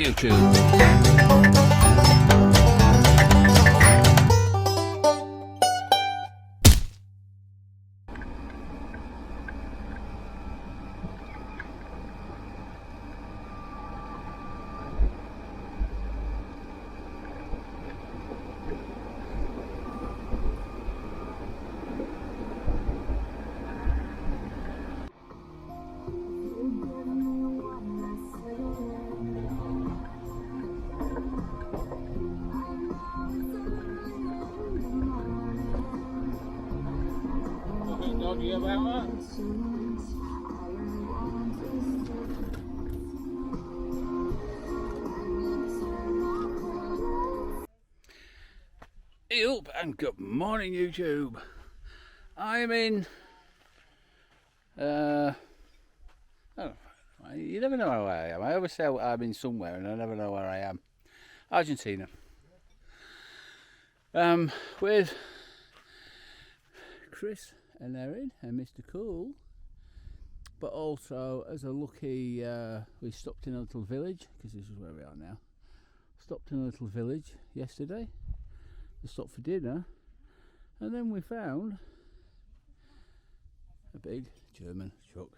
YouTube. Hey up and good morning YouTube. I'm in oh, you never know where I am. I always say I'm in somewhere and I never know where I am. Argentina. With Chris and Erin and Mr. Cool, but also as a lucky we stopped in a little village, because this is where we are now. Stopped in a little village yesterday. We stopped for dinner, and then we found a big German truck.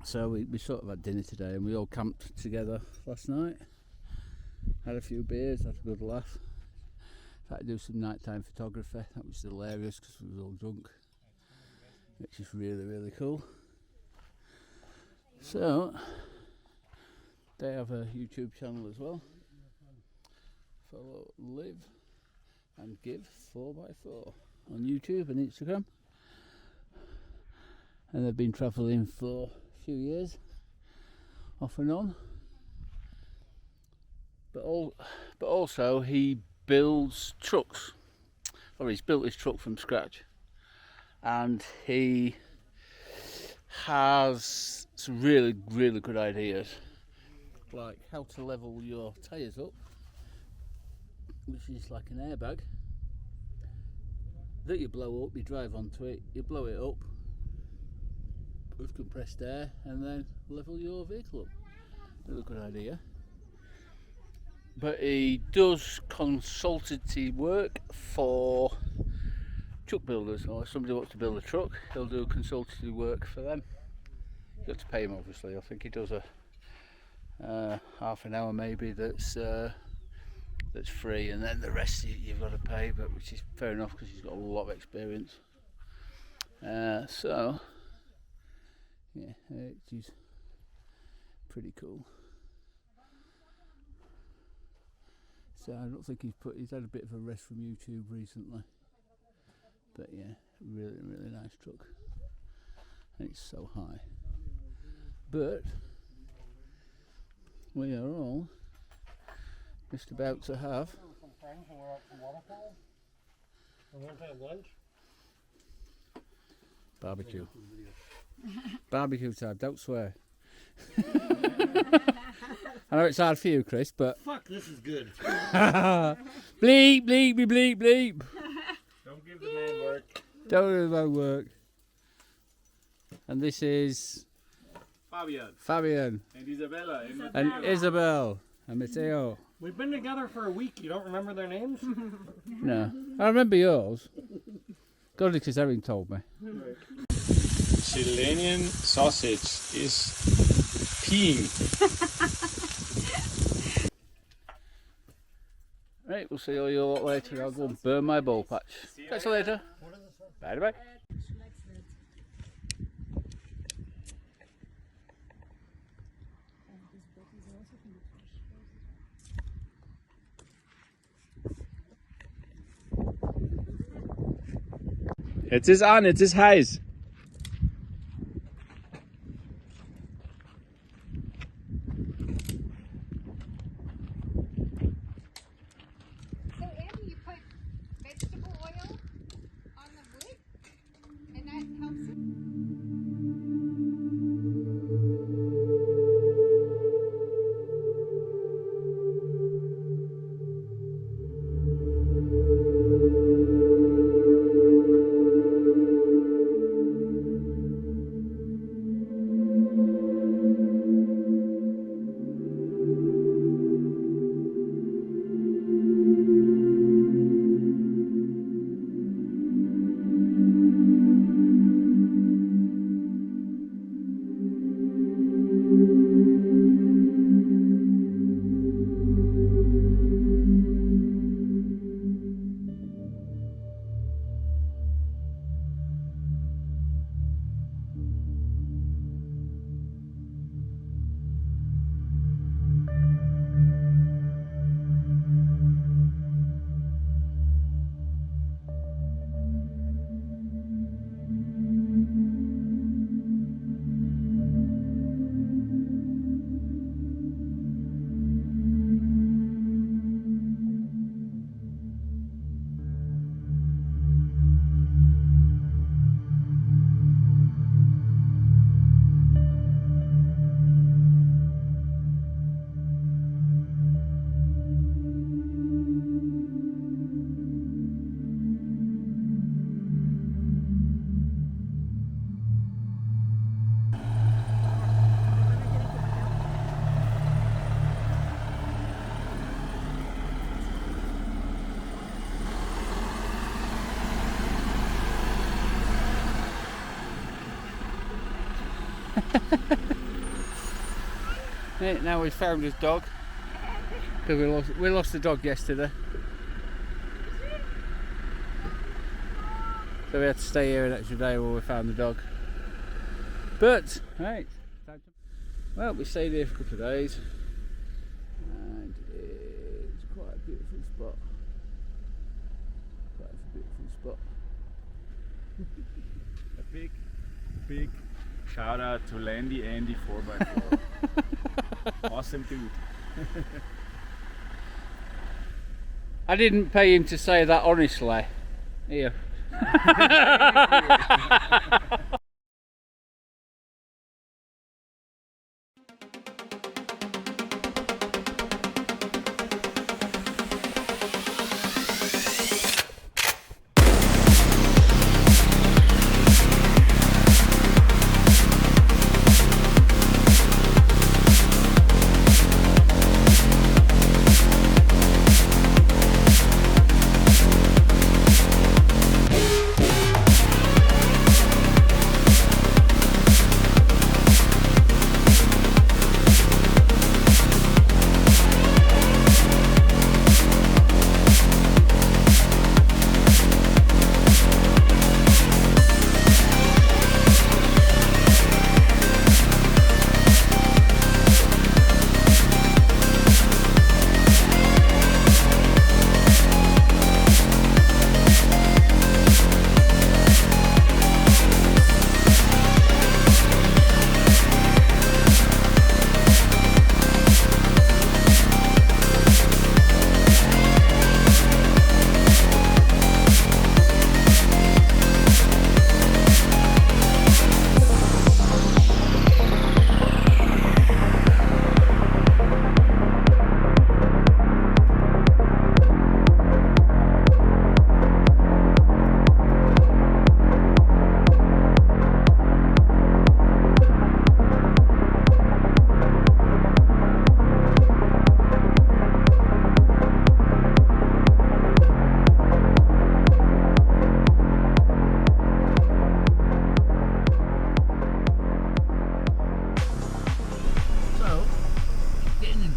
So we sort of had dinner today, and we all camped together last night. Had a few beers, had a good laugh. Tried to do some nighttime photography. That was hilarious because we were all drunk, which is really cool. So they have a YouTube channel as well. Follow, live and give 4x4 on YouTube and Instagram, and they've been travelling for a few years off and on, but also he builds trucks, or he's built his truck from scratch, and he has some really good ideas, like how to level your tyres up, which is like an airbag that you blow up, you drive onto it, you blow it up with compressed air, and then level your vehicle up. Really good idea. But he does consultancy work for truck builders, or if somebody wants to build a truck, he'll do consultancy work for them. You have to pay him, obviously. I think he does a half an hour maybe that's free, and then the rest you've got to pay, but which is fair enough because he's got a lot of experience. So yeah, it is pretty cool. So I don't think he's had a bit of a rest from YouTube recently, but yeah, really nice truck, and it's so high. But we are all just about to have barbecue. Barbecue time, don't swear. I know it's hard for you, Chris, but fuck, this is good. bleep. Don't give the man work. Don't give the man work. And this is Fabian And Isabella. and Isabel and Matteo. We've been together for a week. You don't remember their names? No, I remember yours. God, because Erin told me. Chilean sausage is peeing. Right, we'll see all you lot later. I'll go and burn my ball patch. Catch you later. Bye. Jetzt ist an, jetzt ist heiß. So Andy, you put vegetable oil on the wood, and that helps it. Right, now we've found his dog. Because we lost the dog yesterday. So we had to stay here an extra day while we found the dog. But, right, well, we stayed here for a couple of days. And it's quite a beautiful spot. Quite a beautiful spot. A big shout out to Landy Andy 4x4. Awesome dude. I didn't pay him to say that honestly. Here.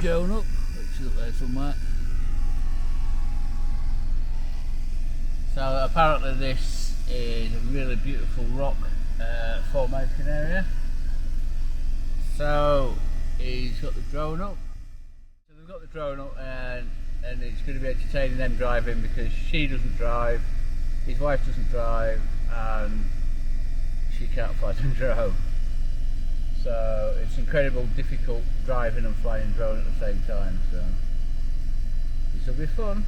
Drone up, which is up there somewhere. So apparently this is a really beautiful rock formation area. So he's got the drone up. So they've got the drone up and it's going to be entertaining them driving because she doesn't drive, his wife doesn't drive and she can't fly the drone. So it's incredible difficult driving and flying drone at the same time, so this will be fun.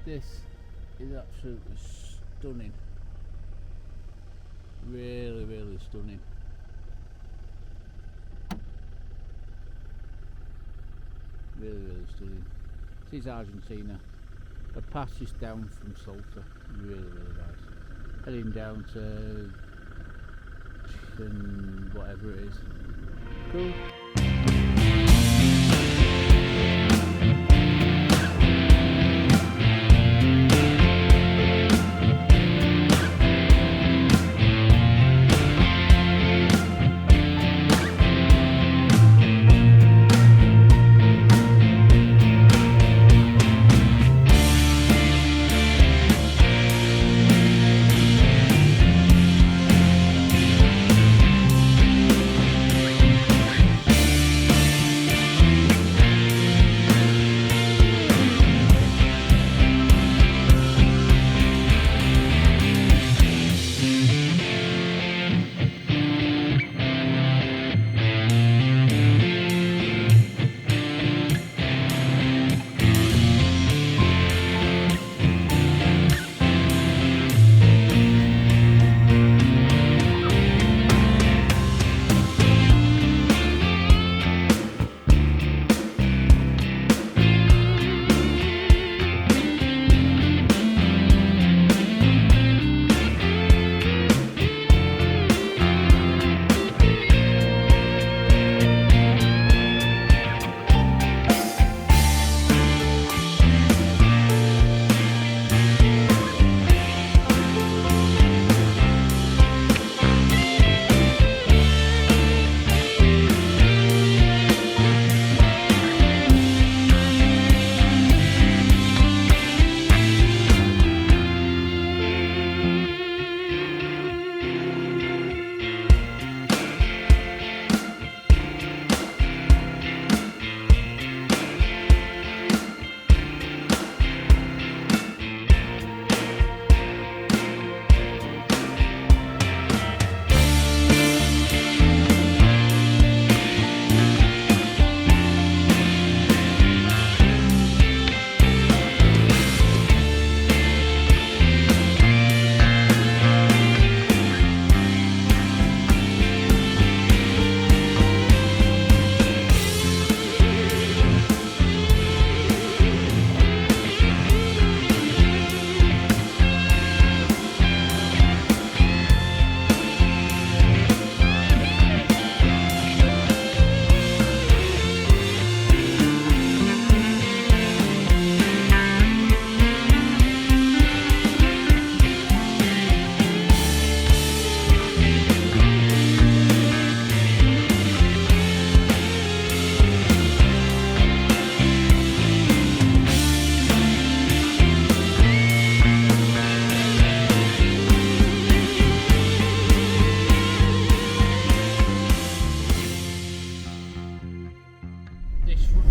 This is absolutely stunning. Really, really stunning. Really, really stunning. This is Argentina. The pass is down from Salta. Really, really nice. Heading down to whatever it is. Cool.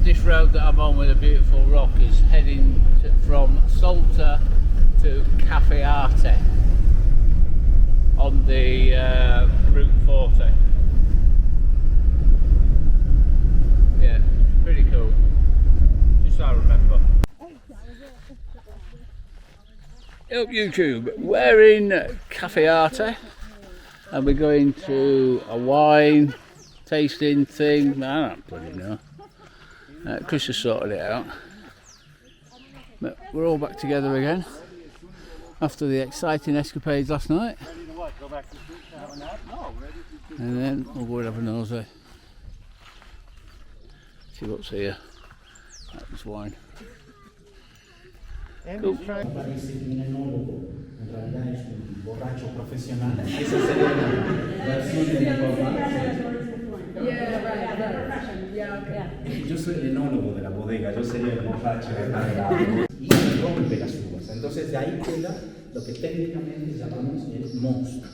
This road that I'm on with a beautiful rock is heading from Salta to Cafe Arte on the Route 40. Yeah, pretty cool. Just so I remember. Help YouTube, we're in Cafe Arte and we're going to a wine tasting thing. I don't bloody know. Chris has sorted it out. But we're all back together again after the exciting escapades last night. And then we'll go and have a nosy. See what's here. That's wine. Cool. Parece un enólogo, en realidad es un borracho profesional. Esa sería la versión de mi papá. Yo soy el enólogo de la bodega, yo sería el borracho y rompe las uvas. Entonces de ahí queda lo que técnicamente llamamos el mosto.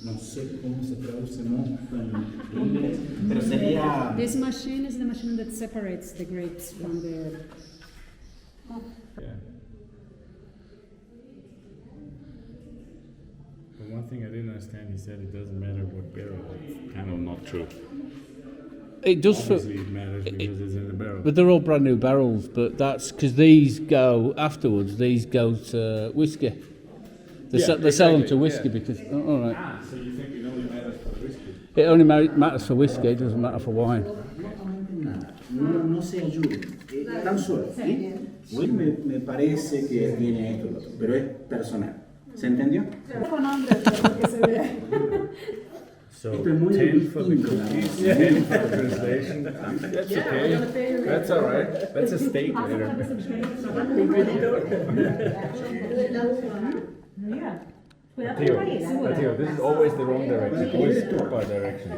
No sé cómo se traduce mosto en inglés, pero sería... This machine is the machine that separates the grapes from the... Yeah. But one thing I didn't understand, he said it doesn't matter what barrel. It's kind of not true. It does for, Obviously it matters because it's in the barrel. but they're all brand new barrels. But that's because these go afterwards. These go to whiskey. They sell them exactly, to whiskey yeah. because. Oh, all right. Ah, so you think it only matters for whiskey? It only matters for whiskey. It doesn't matter for wine. No se ayuden, tan solo, ¿sí? Sí, me parece que viene esto, pero es personal. ¿Se entendió? So 10 for the cookies, 10 for the translation. That's okay. That's all right. That's a steak later. Matteo, this is always the wrong direction. Always proper direction. You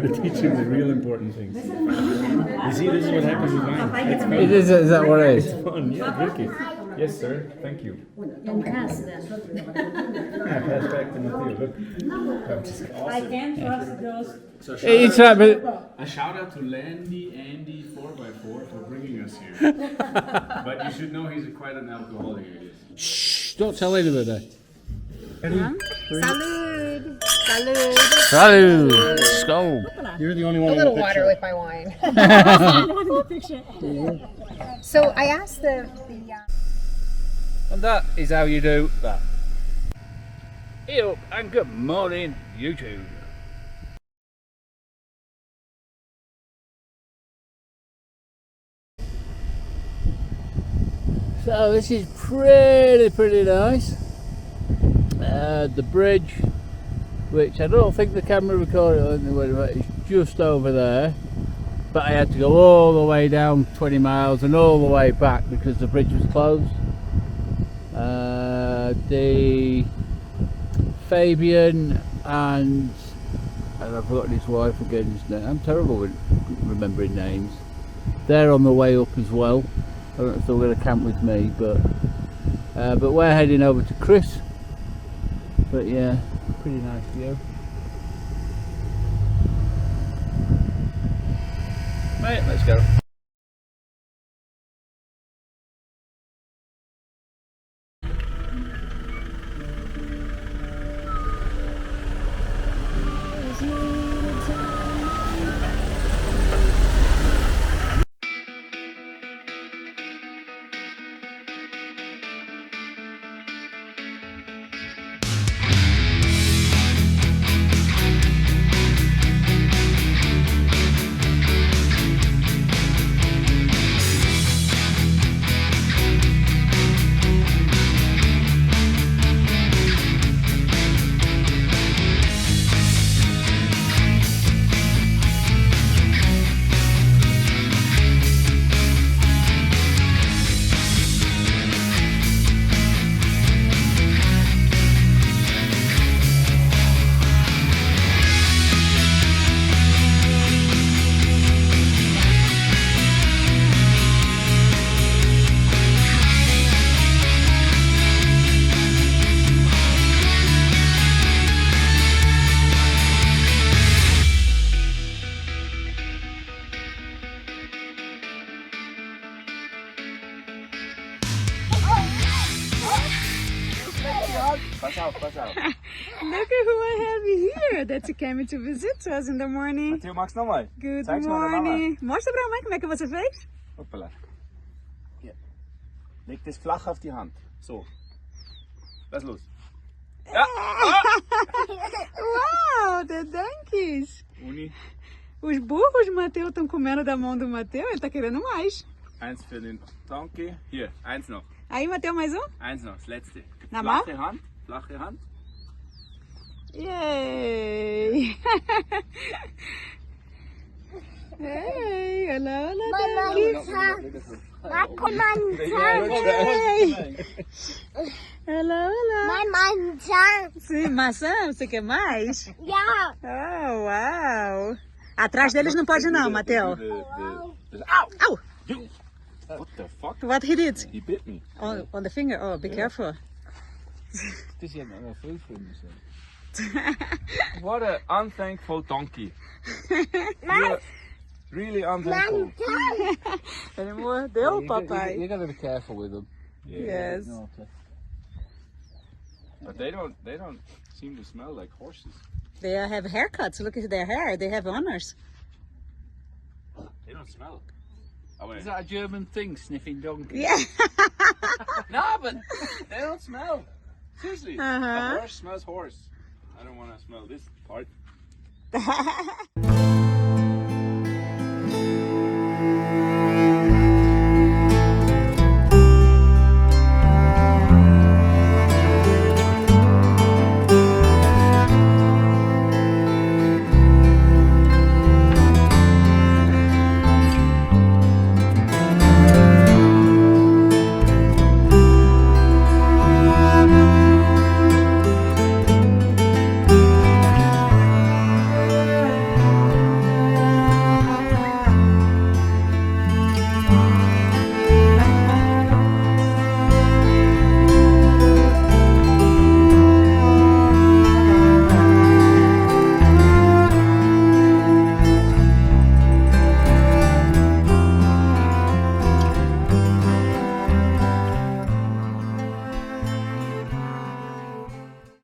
got to teach him the real important things. You see, this is what happens with wine. It's fun. Is that what it is? It's fun. Yeah, drink it. Yes, sir. Thank you. And pass that. Yeah, pass back to Matteo. Look. I'm just I can't trust those. So It's right, but a shout out to Andy 4x4 for bringing us here. But you should know he's quite an alcoholic. shh, don't tell anybody. Salud. Salud. Salud. Skull. You're the only one A in little the water picture. with my wine. So I asked the And that is how you do that. Hey up and good morning, YouTube. So this is pretty nice. The bridge, which I don't think the camera recorded anyway, it's just over there. But I had to go all the way down 20 miles and all the way back because the bridge was closed. The Fabian and I've forgotten his wife again. His name. I'm terrible with remembering names. They're on the way up as well. I don't know if they're going to camp with me, but we're heading over to Chris. But yeah, pretty nice view. Right, let's go. Pass out. Look at who I have here that came to visit us in the morning. Matteo, magst du nochmal? Good Zeig's mal der Mama. morning. Mostra pra mãe como é que você fez? Hoppala. Hier. Leg das flach auf die Hand. So. Lass los. Ja. Uau, the donkeys. Uni. Os burros do Matheus estão comendo da mão do Matheus, ele tá querendo mais. Eins für den Donkey. Hier, eins noch. Aí, Matheus, mais um? Eins noch, das letzte. Na, mach. Flache Hand. Yay! Hey, hello, donkeys. Hey. Hello. Sim, maçã, você quer mais? Oh, uau. Atrás deles não pode não, Matheus. Au! What the fuck? What he did? He bit me. On the finger? Oh, be careful. This is not food for him, What an unthankful donkey. You're really unthankful. Ele mordeu, You papai. got to be careful with them. Yes. No, okay. But they don't seem to smell like horses. They have haircuts. Look at their hair. They have honors. They don't smell. Is that a German thing, sniffing donkey? Yeah. No, but they don't smell. Seriously, Uh-huh. a horse smells horse. I don't want to smell this part.